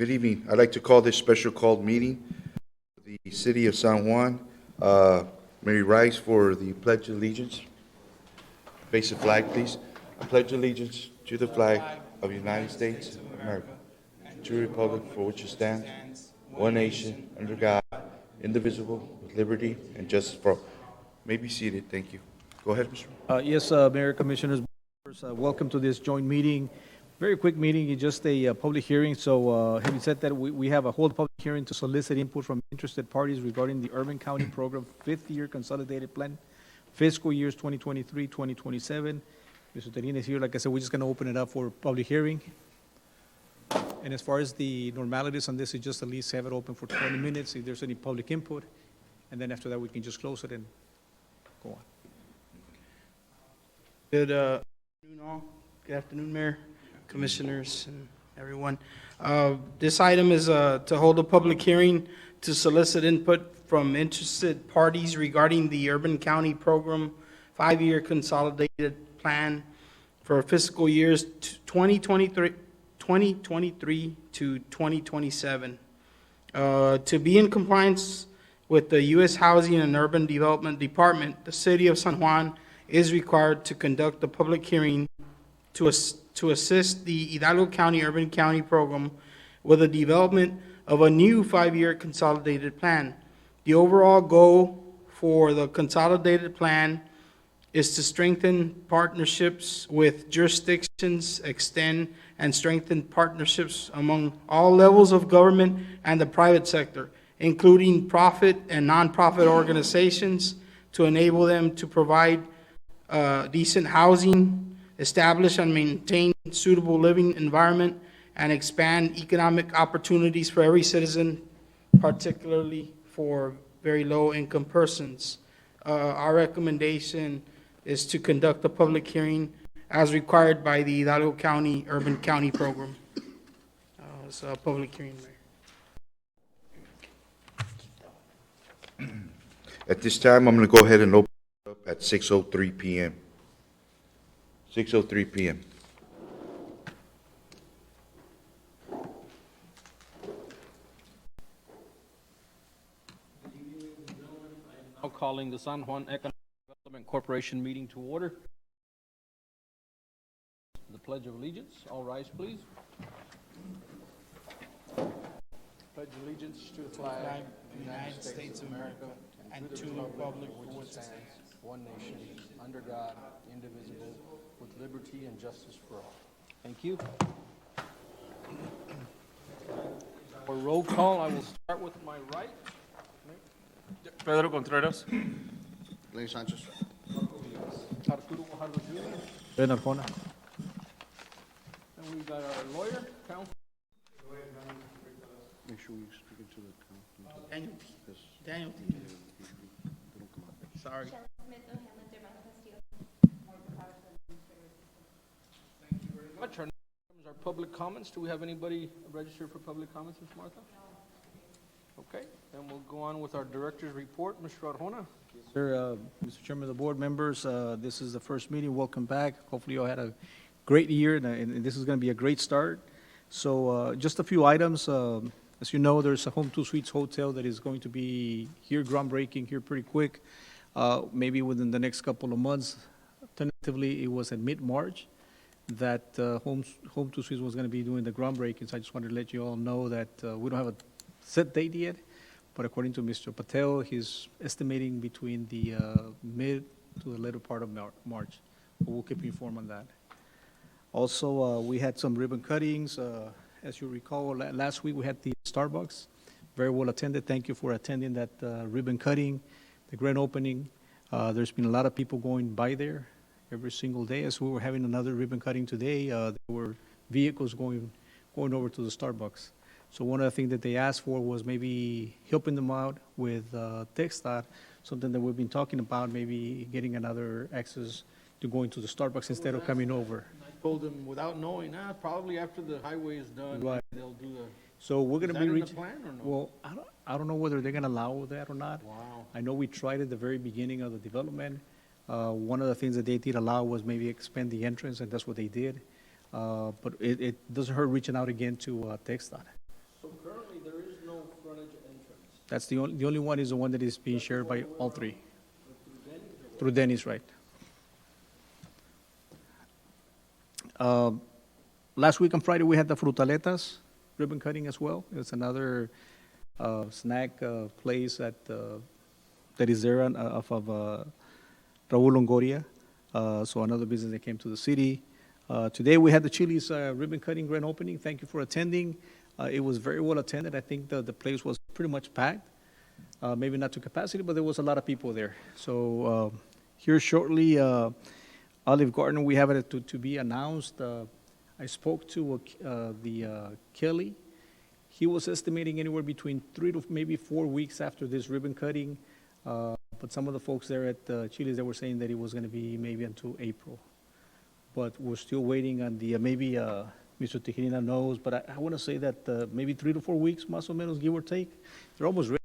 Good evening. I'd like to call this special called meeting of the City of San Juan. May we rise for the Pledge of Allegiance? Face the flag, please. I pledge allegiance to the flag of the United States of America, and to the republic for which it stands, one nation, under God, indivisible, with liberty and justice for all. May be seated. Thank you. Go ahead, Mr. Yes, Mayor, Commissioners, welcome to this joint meeting. Very quick meeting, it's just a public hearing. So having said that, we have a whole public hearing to solicit input from interested parties regarding the Urban County Program Fifth-Year Consolidated Plan, fiscal years 2023, 2027. Mr. Terin is here. Like I said, we're just going to open it up for public hearing. And as far as the normalities on this, is just at least have it open for 20 minutes if there's any public input. And then after that, we can just close it and go on. Good afternoon, all. Good afternoon, Mayor, Commissioners, and everyone. This item is to hold a public hearing to solicit input from interested parties regarding the Urban County Program 5-year Consolidated Plan for fiscal years 2023 to 2027. To be in compliance with the U.S. Housing and Urban Development Department, the City of San Juan is required to conduct a public hearing to assist the Hidalgo County Urban County Program with the development of a new 5-year consolidated plan. The overall goal for the consolidated plan is to strengthen partnerships with jurisdictions, extend and strengthen partnerships among all levels of government and the private sector, including profit and nonprofit organizations, to enable them to provide decent housing, establish and maintain suitable living environment, and expand economic opportunities for every citizen, particularly for very low-income persons. Our recommendation is to conduct a public hearing as required by the Hidalgo County Urban County Program. It's a public hearing, Mayor. At this time, I'm going to go ahead and open it up at 6:03 p.m. 6:03 p.m. Now calling the San Juan Economic Development Corporation meeting to order. The Pledge of Allegiance. All rise, please. Pledge allegiance to the flag of the United States of America and to the republic for which it stands, one nation, under God, indivisible, with liberty and justice for all. Thank you. For roll call, I will start with my right. Pedro Contreras. Lenny Sanchez. Arturo Guajardo Jr. Ben Arjona. And we've got our lawyer, counsel. Make sure we speak into the Daniel T. Daniel T. Sorry. Thank you very much. Our next item is our public comments. Do we have anybody registered for public comments, Ms. Martha? Okay, then we'll go on with our director's report. Mr. Arjona. Sir, Mr. Chairman of the board, members, this is the first meeting. Welcome back. Hopefully you all had a great year, and this is going to be a great start. So just a few items. As you know, there's a Home 2 Suites hotel that is going to be here, groundbreaking here pretty quick, maybe within the next couple of months. Tentatively, it was in mid-March that Home 2 Suites was going to be doing the groundbreaking. So I just wanted to let you all know that we don't have a set date yet, but according to Mr. Patel, he's estimating between the mid to the later part of March. But we'll keep you informed on that. Also, we had some ribbon cuttings. As you recall, last week we had the Starbucks, very well attended. Thank you for attending that ribbon cutting, the grand opening. There's been a lot of people going by there every single day. As we were having another ribbon cutting today, there were vehicles going over to the Starbucks. So one of the things that they asked for was maybe helping them out with TechStat, something that we've been talking about, maybe getting another access to going to the Starbucks instead of coming over. I told them without knowing, probably after the highway is done, Right. they'll do the. So we're going to be in the reaching. plan or no? Well, I don't know whether they're going to allow that or not. Wow. I know we tried at the very beginning of the development. One of the things that they did allow was maybe expand the entrance, and that's what they did. But it doesn't hurt reaching out again to TechStat. frontage entrance? That's the only one is the one that is being shared by all three. Through Denny's, right. Last week on Friday, we had the Frutaletas ribbon cutting as well. It's another snack place that is there off of Raul Longoria. So another business that came to the city. Today, we had the Chili's ribbon cutting grand opening. Thank you for attending. It was very well attended. I think the place was pretty much packed. Maybe not to capacity, but there was a lot of people there. So here shortly, Olive Garden, we have it to be announced. I spoke to the Kelly. He was estimating anywhere between 3 to maybe 4 weeks after this ribbon cutting. But some of the folks there at Chili's, they were saying that it was going to be maybe until April. But we're still waiting on the, maybe Mr. Tijerina knows, but I want to say that maybe 3 to 4 weeks, más o menos, give or take. They're almost ready.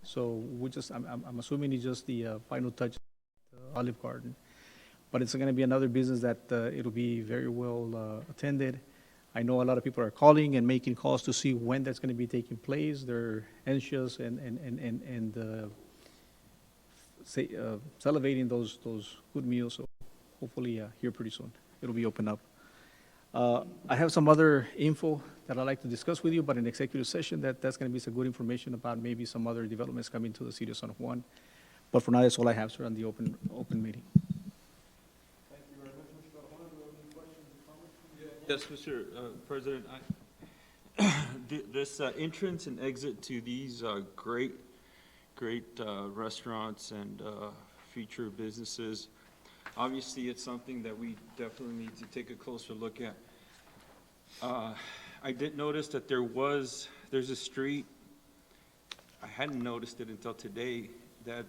So I'm assuming it's just the final touch, Olive Garden. But it's going to be another business that it'll be very well attended. I know a lot of people are calling and making calls to see when that's going to be taking place. They're anxious and salivating those good meals. So hopefully here pretty soon it'll be opened up. I have some other info that I'd like to discuss with you, but in executive session, that's going to be some good information about maybe some other developments coming to the city of San Juan. But for now, that's all I have, sir, on the open meeting. Yes, Mr. President, this entrance and exit to these great restaurants and future businesses, obviously it's something that we definitely need to take a closer look at. I did notice that there's a street, I hadn't noticed it until today, that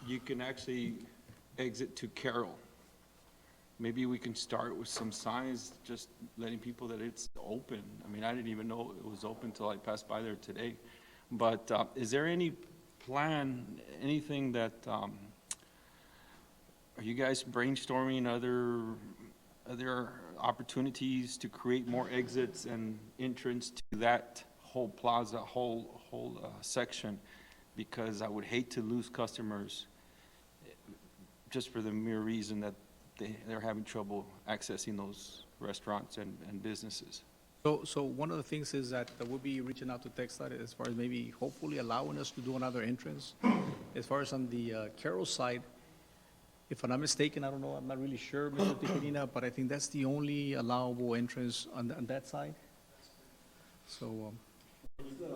you can actually exit to Carroll. Maybe we can start with some signs, just letting people that it's open. I mean, I didn't even know it was open until I passed by there today. But is there any plan, anything that, are you guys brainstorming other opportunities to create more exits and entrance to that whole plaza, whole section? Because I would hate to lose customers just for the mere reason that they're having trouble accessing those restaurants and businesses. So one of the things is that we'll be reaching out to TechStart as far as maybe hopefully allowing us to do another entrance. As far as on the Carroll side, if I'm not mistaken, I don't know, I'm not really sure, Mr. Tijerina, but I think that's the only allowable entrance on that side. So, What's the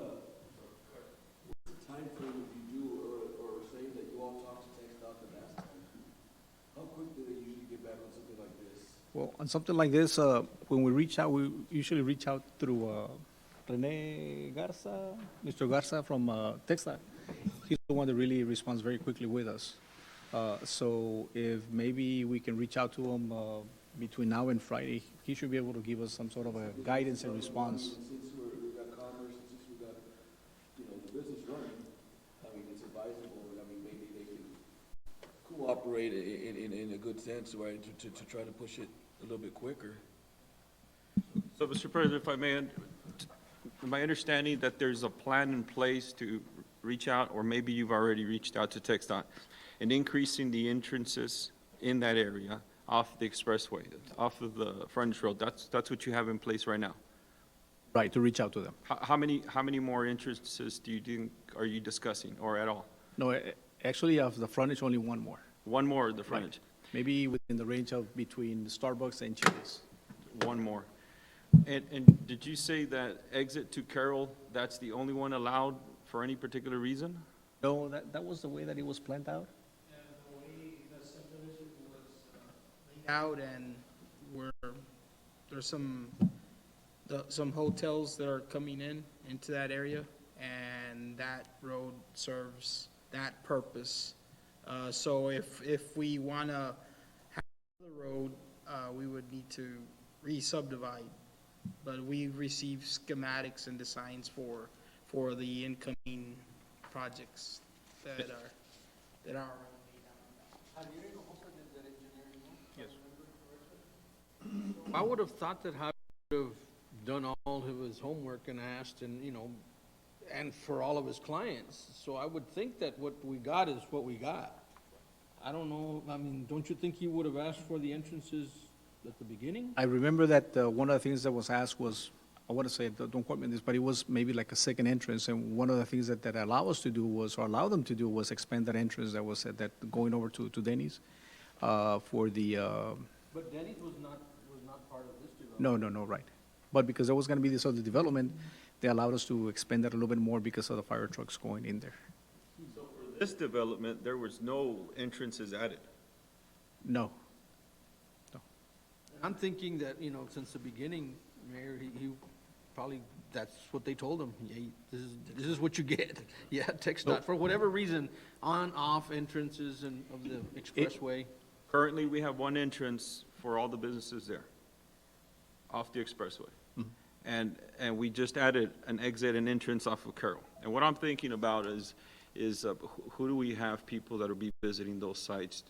time frame if you do, or say that you all talk to TechStop and ask them? How quick do they usually get back on something like this? well, on something like this, when we reach out, we usually reach out through Rene Garza, Mr. Garza from TechStart. He's the one that really responds very quickly with us. So if maybe we can reach out to him between now and Friday, he should be able to give us some sort of a guidance and response. Since we've got commerce, and since we've got, the business running, I mean, it's advisable, and I mean, maybe they can cooperate in a good sense, right, to try to push it a little bit quicker. So, Mr. President, if I may, my understanding that there's a plan in place to reach out, or maybe you've already reached out to TechStop, and increasing the entrances in that area off the expressway, off of the frontage road. That's what you have in place right now. Right, to reach out to them. How many more entrances do you think are you discussing, or at all? No, actually, of the frontage, only one more. One more of the frontage. Maybe within the range of between Starbucks and Chili's. One more. And did you say that exit to Carroll, that's the only one allowed for any particular reason? No, that was the way that it was planned out. Yeah, the way the subdivision was laid out, and there's some hotels that are coming into that area, and that road serves that purpose. So if we want to have the road, we would need to re-subdivide. But we've received schematics and designs for the incoming projects that are laid out. I would have thought that how would have done all of his homework and asked and, you know, and for all of his clients. So I would think that what we got is what we got. I don't know, I mean, don't you think he would have asked for the entrances at the beginning? I remember that one of the things that was asked was, I want to say, don't quote me on this, but it was maybe like a second entrance, and one of the things that allow us to do was, or allow them to do was expand that entrance that was that going over to Denny's for the, But Denny's was not part of this development. no, right. But because there was going to be this other development, they allowed us to expand that a little bit more because of the fire trucks going in there. This development, there was no entrances added. No. I'm thinking that, you know, since the beginning, Mayor, he probably, that's what they told him. Yeah, this is what you get. Yeah, TxDOT, for whatever reason, on, off entrances and of the expressway. Currently, we have one entrance for all the businesses there, off the expressway. And we just added an exit and entrance off of Carroll. And what I'm thinking about is who do we have people that will be visiting those sites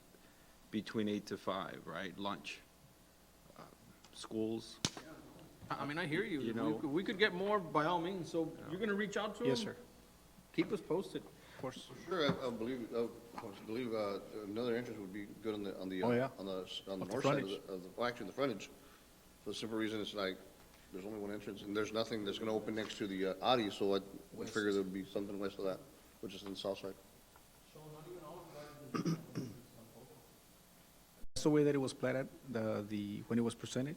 between 8 to 5, right? Lunch, schools. I mean, I hear you. You know- We could get more by all means, so you're gonna reach out to him? Yes, sir. Keep us posted. Of course. Sure, I believe another entrance would be good on the, Oh, yeah. on the Of the north side frontage. well, actually, the frontage. For the simple reason, it's like, there's only one entrance, and there's nothing that's gonna open next to the Audi, so I would figure there'd be something west of that, which is in the south side. That's the way that it was platted, when it was presented.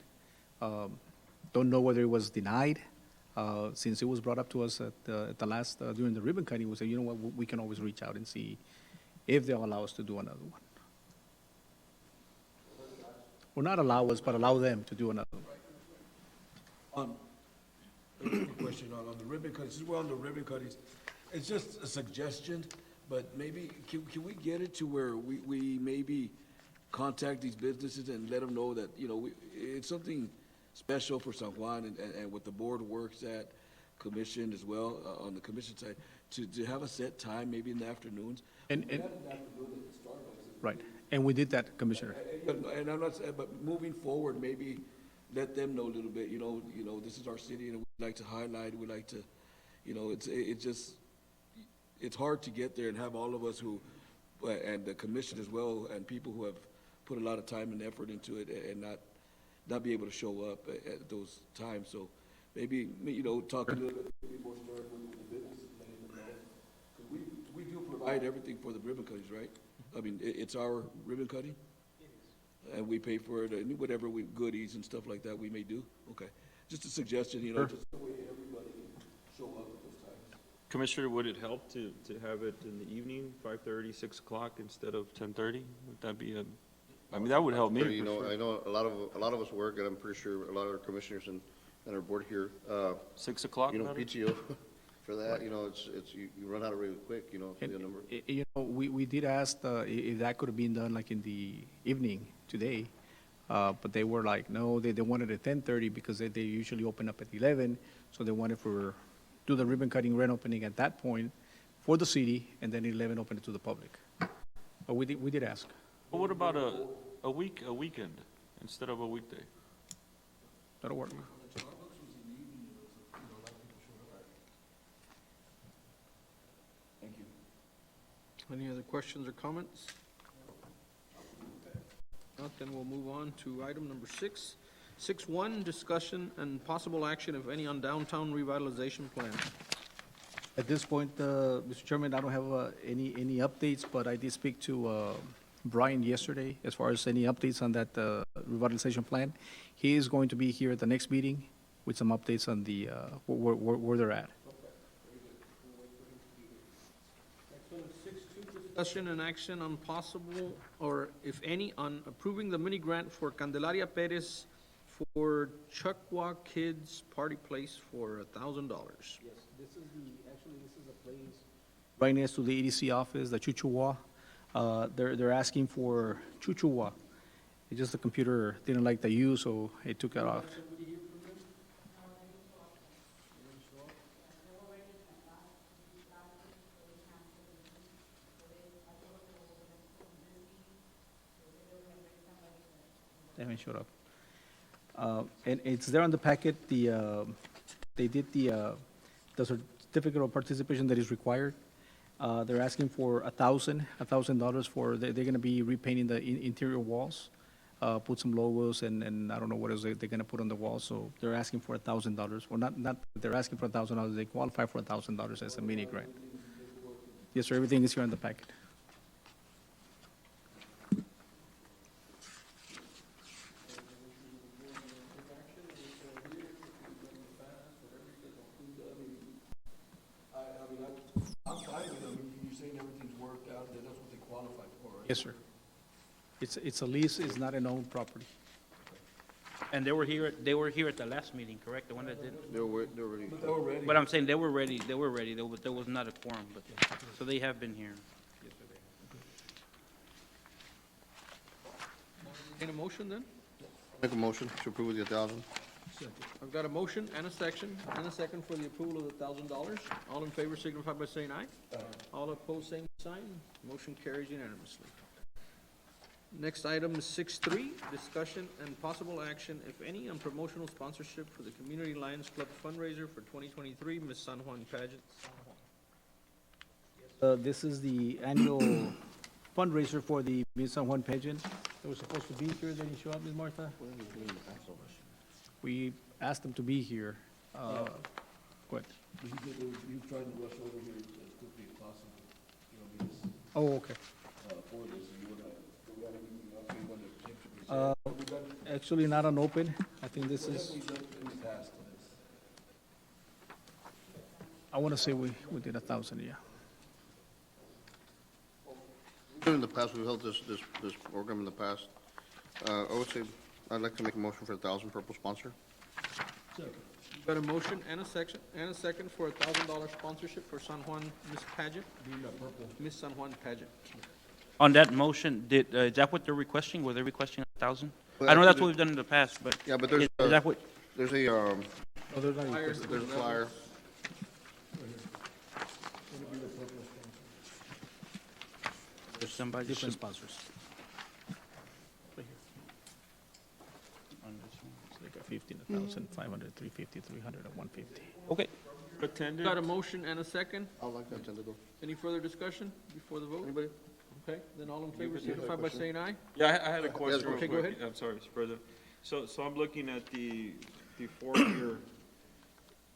Don't know whether it was denied, since it was brought up to us at the last, during the ribbon cutting, we said, you know what, we can always reach out and see if they'll allow us to do another one. Well, not allow us, but allow them to do another one. Question on the ribbon cutting, since we're on the ribbon cuttings, it's just a suggestion, but maybe, can we get it to where we maybe contact these businesses and let them know that, you know, it's something special for San Juan and what the board works at, commission as well, on the commission side, to have a set time, maybe in the afternoons. And, right, and we did that, Commissioner. And I'm not saying, but moving forward, maybe let them know a little bit, you know, this is our city, and we like to highlight, we like to, you know, it's just, it's hard to get there and have all of us who, and the commission as well, and people who have put a lot of time and effort into it and not be able to show up at those times. So maybe, you know, talk a little bit more with the businesses, letting them know. 'Cause we do provide everything for the ribbon cuttings, right? I mean, it's our ribbon cutting? And we pay for it, and whatever goodies and stuff like that we may do? Okay. Just a suggestion, you know, just the way everybody can show up at those times. Commissioner, would it help to have it in the evening, 5:30, 6 o'clock instead of 10:30? Would that be I mean, that would help me. You for know, sure. I know a lot of us work, and I'm pretty sure a lot of our commissioners and our board here, 6 o'clock, you know, better? PTO for that, you know, you run out really quick, you know, for the number. You know, we did ask if that could have been done like in the evening today, but they were like, no, they wanted it at 10:30 because they usually open up at 11, so they wanted do the ribbon cutting grand opening at that point for the city, and then 11 open it to the public. But we did ask. But what about a weekend instead of a weekday? That'll work. Any other questions or comments? Not, then we'll move on to item number 6. 6.1, discussion and possible action, if any, on downtown revitalization plan. At this point, Mr. Chairman, I don't have any updates, but I did speak to Brian yesterday as far as any updates on that revitalization plan. He is going to be here at the next meeting with some updates on the where they're at. Discussion and action on possible, or if any, on approving the mini grant for Candelaria Perez for Chukwa Kids Party Place for $1,000. Yes, this is a place right next to the EDC office, the Chuchuwa. They're asking for Chuchuwa. It's just the computer didn't like the U, so it took it off. They haven't showed up. And it's there on the packet, they did the certificate of participation that is required. They're asking for $1,000 for, they're gonna be repainting the interior walls, put some logos, and I don't know what else they're gonna put on the walls, so they're asking for $1,000. Well, not, they're asking for $1,000, they qualify for $1,000 as a mini grant. Yes, sir, everything is here on the packet. I'm fine with it. I mean, you're saying everything's worked out, that that's what they qualify for, right? Yes, sir. It's a lease, it's not an owned property. And they were here at the last meeting, correct? The one that did? They're already. But they're already. But I'm saying they were ready, there was not a quorum, but, so they have been here. Any motion then? Make a motion to approve the 1,000. I've got a motion and a second for the approval of the $1,000. All in favor signify by saying aye. All opposed, same sign. Motion carries unanimously. Next item is 6.3, discussion and possible action, if any, on promotional sponsorship for the Community Lions Club fundraiser for 2023, Miss San Juan pageant. This is the annual fundraiser for the Miss San Juan pageant. They were supposed to be here, they didn't show up, Ms. Martha? We asked them to be here. Go ahead. He tried to rush over here as quickly as possible, you know, because, Oh, okay. for this, and you got anything else you want to present? Actually, not on open. I think this is, We've done in the past. I want to say we did 1,000, yeah. In the past, we've held this program in the past. I would say, I'd like to make a motion for 1,000 purple sponsor. Got a motion and a second for $1,000 sponsorship for San Juan Miss Pageant. Miss San Juan Pageant. On that motion, is that what they're requesting? Were they requesting 1,000? Well, I know that's actually, what we've done in the past, but Yeah, but there's is that what, there's a, Oh, they're not Flyers. there's a flyer. there's somebody? different sponsors. On this one. It's like a 15, 1,000, 500, 350, 300, and 150. Okay. Attended? Got a motion and a second. I'd like to attend to go. Any further discussion before the vote? Anybody? Okay, then all in favor signify by saying aye. Yeah, I had a question real Okay, go quick. ahead. I'm sorry, Mr. President. So I'm looking at the 4-year,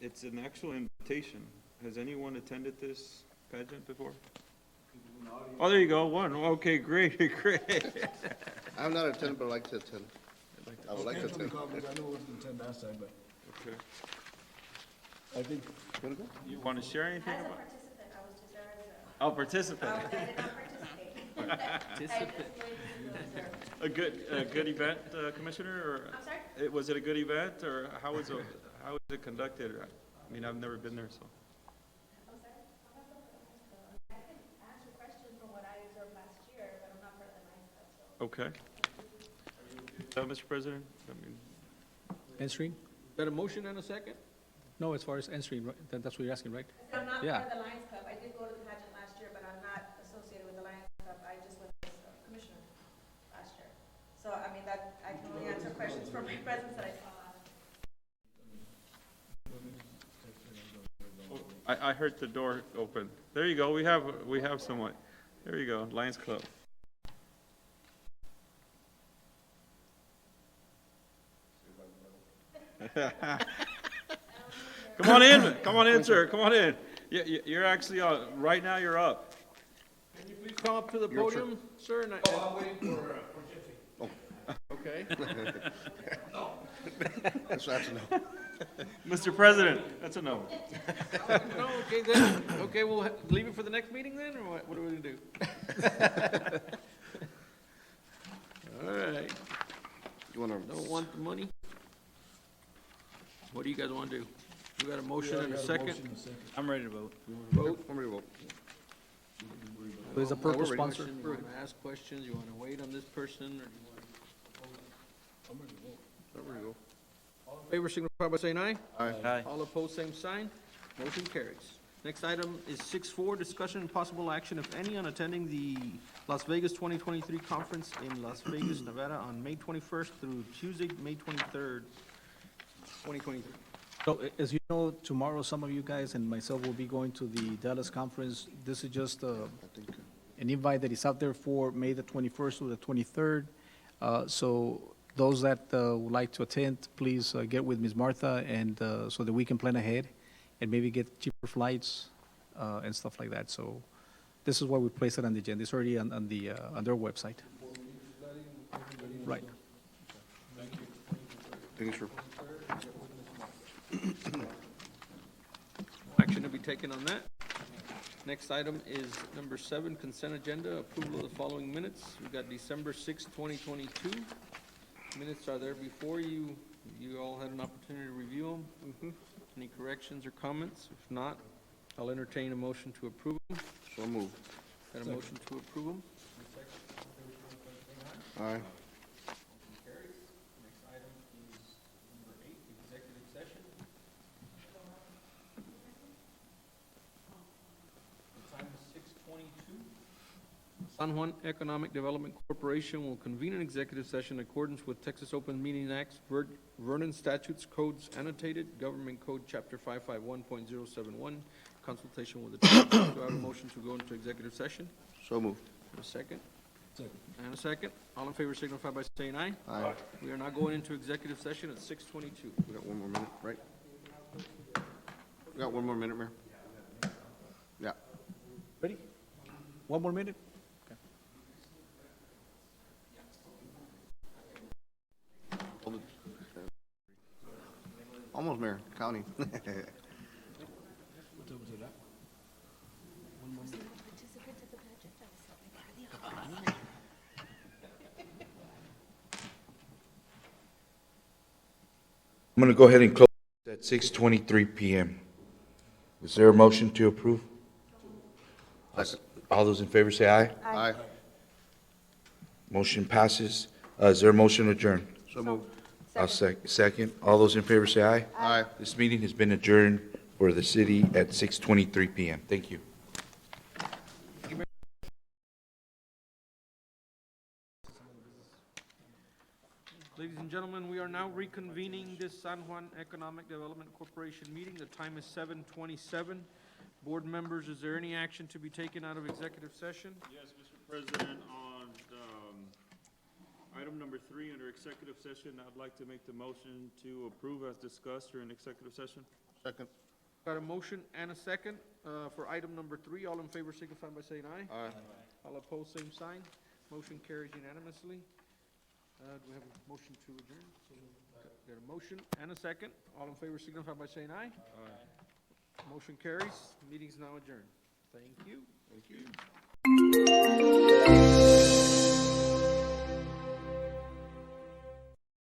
it's an actual invitation. Has anyone attended this pageant before? Oh, there you go, one. Okay, great, great. I have not attended, but I'd like to attend. I would like to attend. I know it was intent last time, but Okay. I think, You want to share anything As a about? participant, I was just there as Oh, participant. I did not participate. A good event, Commissioner, or? I'm sorry? Was it a good event, or how was it conducted? I mean, I've never been there, so. I'm sorry? I can answer questions from what I observed last year, but I'm not part of the Lions Club, so. Okay. Mr. President, I mean, Entering? Got a motion and a second? No, as far as entering, right? That's what you're asking, right? I said I'm not Yeah. part of the Lions Club. I did go to the pageant last year, but I'm not associated with the Lions Club. I just went as a commissioner last year. So, I mean, that, I can only answer questions from my presence that I saw last. I heard the door open. There you go, we have someone. There you go, Lions Club. Come on in, sir, come on in. You're actually, right now you're up. Can you please come up to the podium, sir? And I'm waiting for Okay. That's a no. Mr. President, that's a no. No, okay then. Okay, we'll leave it for the next meeting then, or what are we gonna do? All right, You want to? don't want the money? What do you guys wanna do? We got a motion and a second. I'm ready to vote. Vote. I'm ready to vote. There's a purple we're ready. sponsor. You wanna ask questions, you wanna wait on this person, or do you wanna? I'm ready to go. All in favor signify by saying aye. Aye. All opposed, same sign. Motion carries. Next item is 6.4, discussion and possible action, if any, on attending the Las Vegas 2023 conference in Las Vegas, Nevada on May 21st through Tuesday, May 23rd, 2023. So as you know, tomorrow, some of you guys and myself will be going to the Dallas conference. This is just an invite that is out there for May the 21st to the 23rd. So those that would like to attend, please get with Ms. Martha and so that we can plan ahead and maybe get cheaper flights and stuff like that. So this is why we place it on the agenda. It's already on their website. Right. Thank you, sir. Action to be taken on that. Next item is number 7, consent agenda, approval of the following minutes. We've got December 6, 2022. Minutes are there before you. You all had an opportunity to review them. Any corrections or comments? If not, I'll entertain a motion to approve them. So moved. Got a motion to approve them? Aye. Next item is number 8, executive session. The time is 6:22. San Juan Economic Development Corporation will convene an executive session in accordance with Texas Open Meeting Act's Vernon Statutes Codes Annotated, Government Code Chapter 551.071, consultation with the attorney. Do I have a motion to go into executive session? So moved. A second? Second. And a second. All in favor signify by saying aye. Aye. We are now going into executive session at 6:22. We got one more minute, right? We got one more minute, Mayor? Yeah. Ready? One more minute? Almost, Mayor, county. I'm going to go ahead and close at 6:23 PM. Is there a motion to approve? Second. All those in favor say aye. Aye. Motion passes. Is there a motion to adjourn? So moved. I'll second. All those in favor say aye. Aye. This meeting has been adjourned for the city at 6:23 PM. Thank you. Ladies and gentlemen, we are now reconvening this San Juan Economic Development Corporation meeting. The time is 7:27. Board members, is there any action to be taken out of executive session? Yes, Mr. President, on item number 3, under executive session, I'd like to make the motion to approve as discussed during executive session. Second. Got a motion and a second for item number 3. All in favor signify by saying aye. Aye. All opposed, same sign. Motion carries unanimously. Do we have a motion to adjourn? Got a motion and a second. All in favor signify by saying aye. Aye. Motion carries. Meeting's now adjourned. Thank you. Thank you.